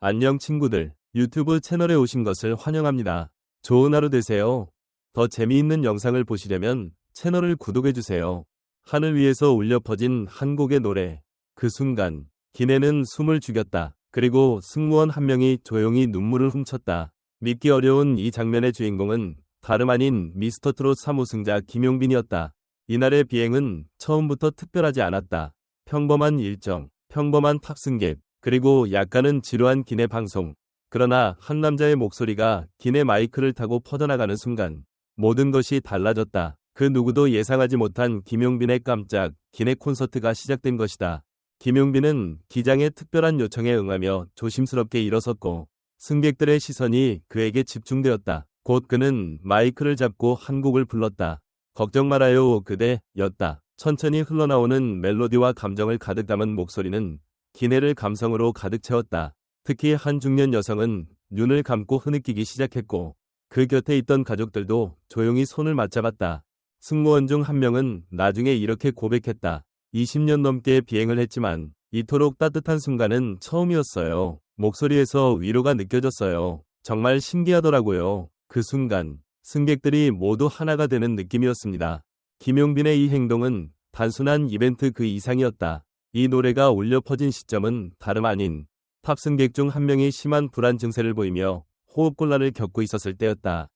안녕 친구들. 유튜브 채널에 오신 것을 환영합니다. 좋은 하루 되세요. 더 재미있는 영상을 보시려면 채널을 구독해주세요. 하늘 위에서 울려 퍼진 한 곡의 노래. 그 순간 기내는 숨을 죽였다. 그리고 승무원 한 명이 조용히 눈물을 훔쳤다. 믿기 어려운 이 장면의 주인공은 다름 아닌 미스터트롯 3우승자 김용빈이었다. 이날의 비행은 처음부터 특별하지 않았다. 평범한 일정, 평범한 탑승객, 그리고 약간은 지루한 기내 방송. 그러나 한 남자의 목소리가 기내 마이크를 타고 퍼져나가는 순간 모든 것이 달라졌다. 그 누구도 예상하지 못한 김용빈의 깜짝 기내 콘서트가 시작된 것이다. 김용빈은 기장의 특별한 요청에 응하며 조심스럽게 일어섰고 승객들의 시선이 그에게 집중되었다. 곧 그는 마이크를 잡고 한 곡을 불렀다. 걱정 말아요 그대 였다. 천천히 흘러나오는 멜로디와 감정을 가득 담은 목소리는 기내를 감성으로 가득 채웠다. 특히 한 중년 여성은 눈을 감고 흐느끼기 시작했고 그 곁에 있던 가족들도 조용히 손을 맞잡았다. 승무원 중 한 명은 나중에 이렇게 고백했다. 20년 넘게 비행을 했지만 이토록 따뜻한 순간은 처음이었어요. 목소리에서 위로가 느껴졌어요. 정말 신기하더라고요. 그 순간 승객들이 모두 하나가 되는 느낌이었습니다. 김용빈의 이 행동은 단순한 이벤트 그 이상이었다. 이 노래가 울려 퍼진 시점은 다름 아닌 탑승객 중 한 명이 심한 불안 증세를 보이며 호흡곤란을 겪고 있었을 때였다.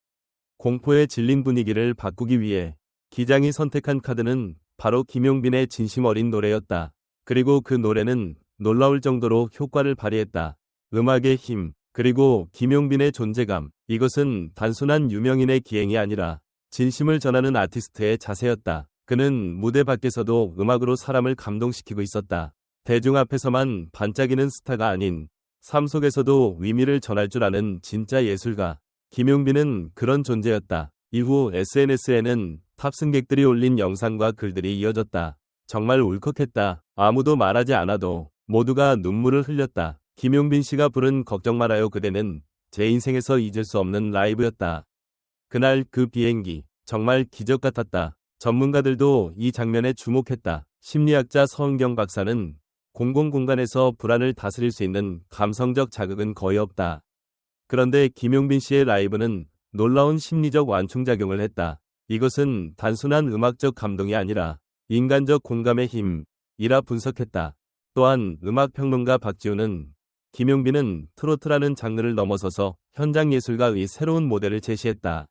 공포에 질린 분위기를 바꾸기 위해 기장이 선택한 카드는 바로 김용빈의 진심 어린 노래였다. 그리고 그 노래는 놀라울 정도로 효과를 발휘했다. 음악의 힘, 그리고 김용빈의 존재감. 이것은 단순한 유명인의 기행이 아니라 진심을 전하는 아티스트의 자세였다. 그는 무대 밖에서도 음악으로 사람을 감동시키고 있었다. 대중 앞에서만 반짝이는 스타가 아닌 삶 속에서도 의미를 전할 줄 아는 진짜 예술가. 김용빈은 그런 존재였다. 이후 SNS에는 탑승객들이 올린 영상과 글들이 이어졌다. 정말 울컥했다. 아무도 말하지 않아도 모두가 눈물을 흘렸다. 김용빈 씨가 부른 걱정 말아요 그대는 제 인생에서 잊을 수 없는 라이브였다. 그날 그 비행기 정말 기적 같았다. 전문가들도 이 장면에 주목했다. 심리학자 서은경 박사는 공공공간에서 불안을 다스릴 수 있는 감성적 자극은 거의 없다. 그런데 김용빈 씨의 라이브는 놀라운 심리적 완충작용을 했다. 이것은 단순한 음악적 감동이 아니라 인간적 공감의 힘이라 분석했다. 또한 음악평론가 박지훈은 김용빈은 트로트라는 장르를 넘어서서 현장 예술가의 새로운 모델을 제시했다.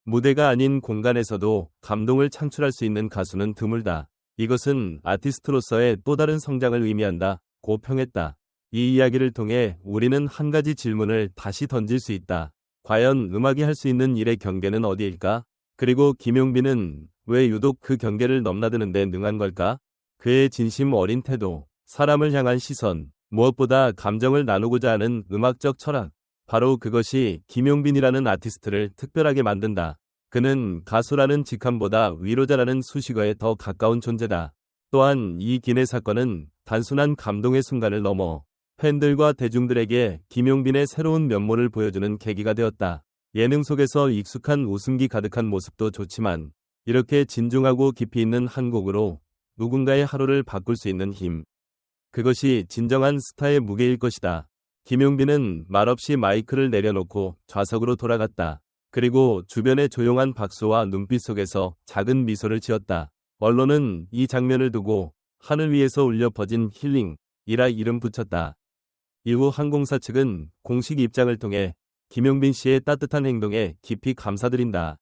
무대가 아닌 공간에서도 감동을 창출할 수 있는 가수는 드물다. 이것은 아티스트로서의 또 다른 성장을 의미한다. 고 평했다. 이 이야기를 통해 우리는 한 가지 질문을 다시 던질 수 있다. 과연 음악이 할 수 있는 일의 경계는 어디일까? 그리고 김용빈은 왜 유독 그 경계를 넘나드는 데 능한 걸까? 그의 진심 어린 태도, 사람을 향한 시선, 무엇보다 감정을 나누고자 하는 음악적 철학. 바로 그것이 김용빈이라는 아티스트를 특별하게 만든다. 그는 가수라는 직함보다 위로자라는 수식어에 더 가까운 존재다. 또한 이 기내 사건은 단순한 감동의 순간을 넘어 팬들과 대중들에게 김용빈의 새로운 면모를 보여주는 계기가 되었다. 예능 속에서 익숙한 웃음기 가득한 모습도 좋지만 이렇게 진중하고 깊이 있는 한 곡으로 누군가의 하루를 바꿀 수 있는 힘. 그것이 진정한 스타의 무게일 것이다. 김용빈은 말없이 마이크를 내려놓고 좌석으로 돌아갔다. 그리고 주변의 조용한 박수와 눈빛 속에서 작은 미소를 지었다. 언론은 이 장면을 두고 하늘 위에서 울려 퍼진 힐링이라 이름 붙였다. 이후 항공사 측은 공식 입장을 통해 김용빈 씨의 따뜻한 행동에 깊이 감사드린다.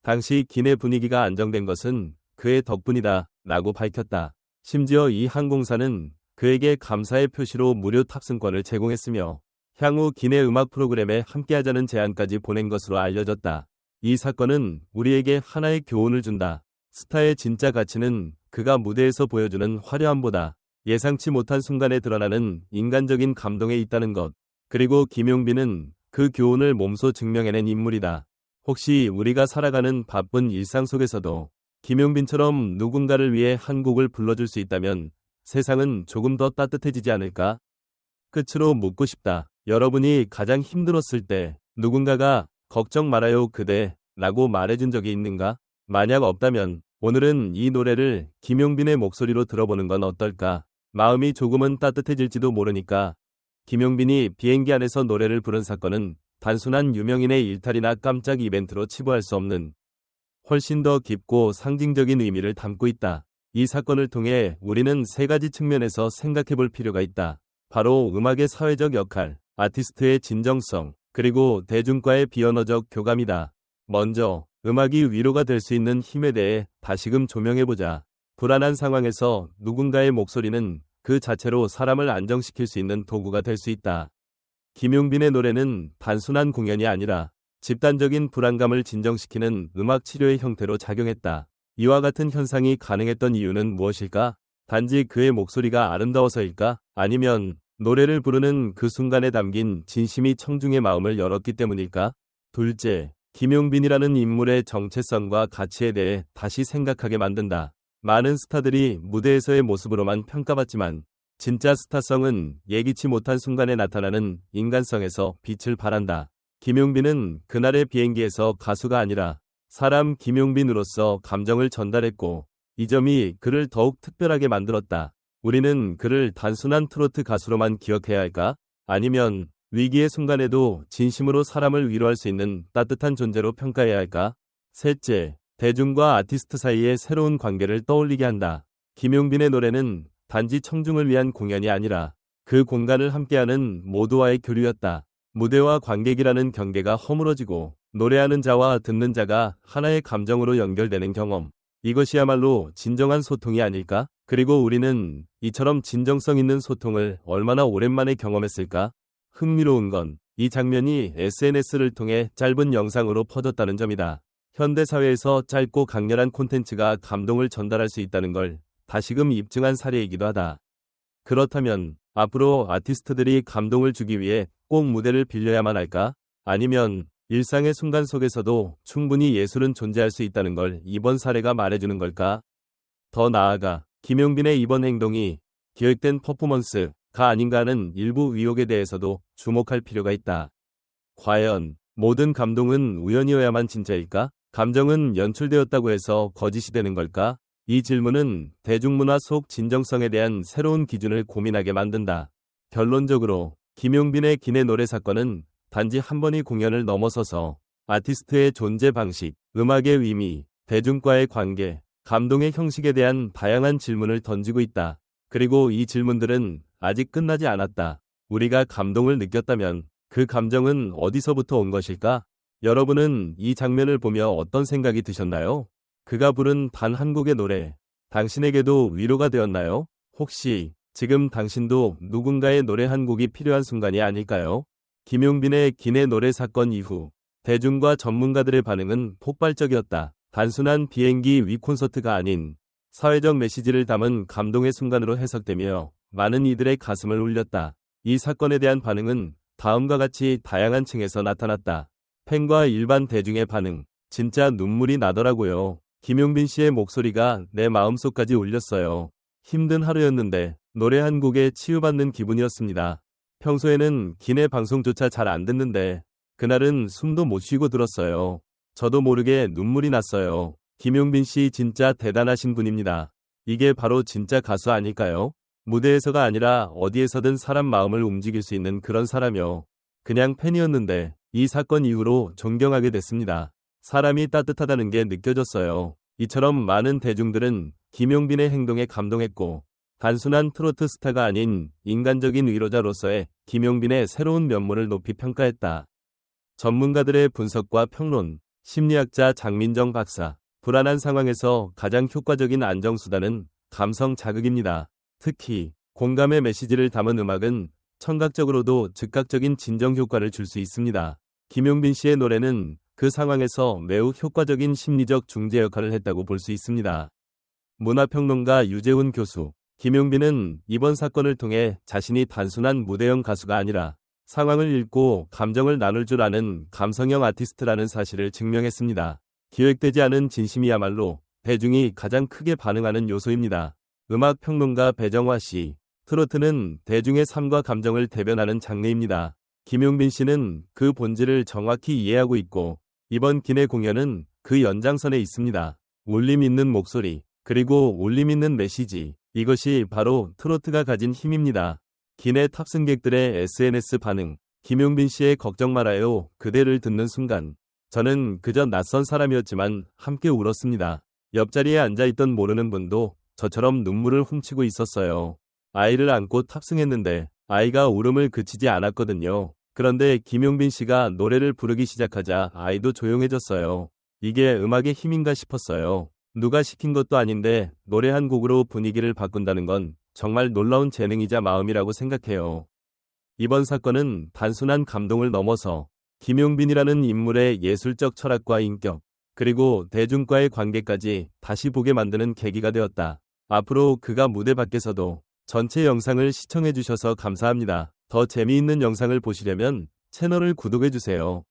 당시 기내 분위기가 안정된 것은 그의 덕분이다 라고 밝혔다. 심지어 이 항공사는 그에게 감사의 표시로 무료 탑승권을 제공했으며 향후 기내 음악 프로그램에 함께하자는 제안까지 보낸 것으로 알려졌다. 이 사건은 우리에게 하나의 교훈을 준다. 스타의 진짜 가치는 그가 무대에서 보여주는 화려함보다 예상치 못한 순간에 드러나는 인간적인 감동에 있다는 것. 그리고 김용빈은 그 교훈을 몸소 증명해낸 인물이다. 혹시 우리가 살아가는 바쁜 일상 속에서도 김용빈처럼 누군가를 위해 한 곡을 불러줄 수 있다면 세상은 조금 더 따뜻해지지 않을까? 끝으로 묻고 싶다. 여러분이 가장 힘들었을 때 누군가가 걱정 말아요 그대 라고 말해준 적이 있는가? 만약 없다면 오늘은 이 노래를 김용빈의 목소리로 들어보는 건 어떨까? 마음이 조금은 따뜻해질지도 모르니까 김용빈이 비행기 안에서 노래를 부른 사건은 단순한 유명인의 일탈이나 깜짝 이벤트로 치부할 수 없는 훨씬 더 깊고 상징적인 의미를 담고 있다. 이 사건을 통해 우리는 세 가지 측면에서 생각해 볼 필요가 있다. 바로 음악의 사회적 역할, 아티스트의 진정성, 그리고 대중과의 비언어적 교감이다. 먼저 음악이 위로가 될 수 있는 힘에 대해 다시금 조명해보자. 불안한 상황에서 누군가의 목소리는 그 자체로 사람을 안정시킬 수 있는 도구가 될 수 있다. 김용빈의 노래는 단순한 공연이 아니라 집단적인 불안감을 진정시키는 음악 치료의 형태로 작용했다. 이와 같은 현상이 가능했던 이유는 무엇일까? 단지 그의 목소리가 아름다워서일까? 아니면 노래를 부르는 그 순간에 담긴 진심이 청중의 마음을 열었기 때문일까? 둘째, 김용빈이라는 인물의 정체성과 가치에 대해 다시 생각하게 만든다. 많은 스타들이 무대에서의 모습으로만 평가받지만 진짜 스타성은 예기치 못한 순간에 나타나는 인간성에서 빛을 발한다. 김용빈은 그날의 비행기에서 가수가 아니라 사람 김용빈으로서 감정을 전달했고 이 점이 그를 더욱 특별하게 만들었다. 우리는 그를 단순한 트로트 가수로만 기억해야 할까? 아니면 위기의 순간에도 진심으로 사람을 위로할 수 있는 따뜻한 존재로 평가해야 할까? 셋째, 대중과 아티스트 사이의 새로운 관계를 떠올리게 한다. 김용빈의 노래는 단지 청중을 위한 공연이 아니라 그 공간을 함께하는 모두와의 교류였다. 무대와 관객이라는 경계가 허물어지고 노래하는 자와 듣는 자가 하나의 감정으로 연결되는 경험. 이것이야말로 진정한 소통이 아닐까? 그리고 우리는 이처럼 진정성 있는 소통을 얼마나 오랜만에 경험했을까? 흥미로운 건 이 장면이 SNS를 통해 짧은 영상으로 퍼졌다는 점이다. 현대사회에서 짧고 강렬한 콘텐츠가 감동을 전달할 수 있다는 걸 다시금 입증한 사례이기도 하다. 그렇다면 앞으로 아티스트들이 감동을 주기 위해 꼭 무대를 빌려야만 할까? 아니면 일상의 순간 속에서도 충분히 예술은 존재할 수 있다는 걸 이번 사례가 말해주는 걸까? 더 나아가 김용빈의 이번 행동이 기획된 퍼포먼스가 아닌가 하는 일부 의혹에 대해서도 주목할 필요가 있다. 과연 모든 감동은 우연이어야만 진짜일까? 감정은 연출되었다고 해서 거짓이 되는 걸까? 이 질문은 대중문화 속 진정성에 대한 새로운 기준을 고민하게 만든다. 결론적으로 김용빈의 기내 노래 사건은 단지 한 번의 공연을 넘어서서 아티스트의 존재 방식, 음악의 의미, 대중과의 관계, 감동의 형식에 대한 다양한 질문을 던지고 있다. 그리고 이 질문들은 아직 끝나지 않았다. 우리가 감동을 느꼈다면 그 감정은 어디서부터 온 것일까? 여러분은 이 장면을 보며 어떤 생각이 드셨나요? 그가 부른 단 한 곡의 노래, 당신에게도 위로가 되었나요? 혹시 지금 당신도 누군가의 노래 한 곡이 필요한 순간이 아닐까요? 김용빈의 기내 노래 사건 이후 대중과 전문가들의 반응은 폭발적이었다. 단순한 비행기 위 콘서트가 아닌 사회적 메시지를 담은 감동의 순간으로 해석되며 많은 이들의 가슴을 울렸다. 이 사건에 대한 반응은 다음과 같이 다양한 층에서 나타났다. 팬과 일반 대중의 반응, 진짜 눈물이 나더라고요. 김용빈 씨의 목소리가 내 마음속까지 울렸어요. 힘든 하루였는데 노래 한 곡에 치유받는 기분이었습니다. 평소에는 기내 방송조차 잘 안 듣는데 그날은 숨도 못 쉬고 들었어요. 저도 모르게 눈물이 났어요. 김용빈 씨 진짜 대단하신 분입니다. 이게 바로 진짜 가수 아닐까요? 무대에서가 아니라 어디에서든 사람 마음을 움직일 수 있는 그런 사람이요. 그냥 팬이었는데 이 사건 이후로 존경하게 됐습니다. 사람이 따뜻하다는 게 느껴졌어요. 이처럼 많은 대중들은 김용빈의 행동에 감동했고 단순한 트로트 스타가 아닌 인간적인 위로자로서의 김용빈의 새로운 면모를 높이 평가했다. 전문가들의 분석과 평론, 심리학자 장민정 박사, 불안한 상황에서 가장 효과적인 안정수단은 감성 자극입니다. 특히 공감의 메시지를 담은 음악은 청각적으로도 즉각적인 진정 효과를 줄 수 있습니다. 김용빈 씨의 노래는 그 상황에서 매우 효과적인 심리적 중재 역할을 했다고 볼 수 있습니다. 문화평론가 유재훈 교수, 김용빈은 이번 사건을 통해 자신이 단순한 무대형 가수가 아니라 상황을 읽고 감정을 나눌 줄 아는 감성형 아티스트라는 사실을 증명했습니다. 기획되지 않은 진심이야말로 대중이 가장 크게 반응하는 요소입니다. 음악평론가 배정화 씨, 트로트는 대중의 삶과 감정을 대변하는 장르입니다. 김용빈 씨는 그 본질을 정확히 이해하고 있고 이번 기내 공연은 그 연장선에 있습니다. 울림 있는 목소리, 그리고 울림 있는 메시지, 이것이 바로 트로트가 가진 힘입니다. 기내 탑승객들의 SNS 반응. 김용빈 씨의 걱정 말아요. 그대를 듣는 순간 저는 그저 낯선 사람이었지만 함께 울었습니다. 옆자리에 앉아있던 모르는 분도 저처럼 눈물을 훔치고 있었어요. 아이를 안고 탑승했는데 아이가 울음을 그치지 않았거든요. 그런데 김용빈 씨가 노래를 부르기 시작하자 아이도 조용해졌어요. 이게 음악의 힘인가 싶었어요. 누가 시킨 것도 아닌데 노래 한 곡으로 분위기를 바꾼다는 건 정말 놀라운 재능이자 마음이라고 생각해요. 이번 사건은 단순한 감동을 넘어서 김용빈이라는 인물의 예술적 철학과 인격, 그리고 대중과의 관계까지 다시 보게 만드는 계기가 되었다. 앞으로 그가 무대 밖에서도 전체 영상을 시청해주셔서 감사합니다. 더 재미있는 영상을 보시려면 채널을 구독해주세요.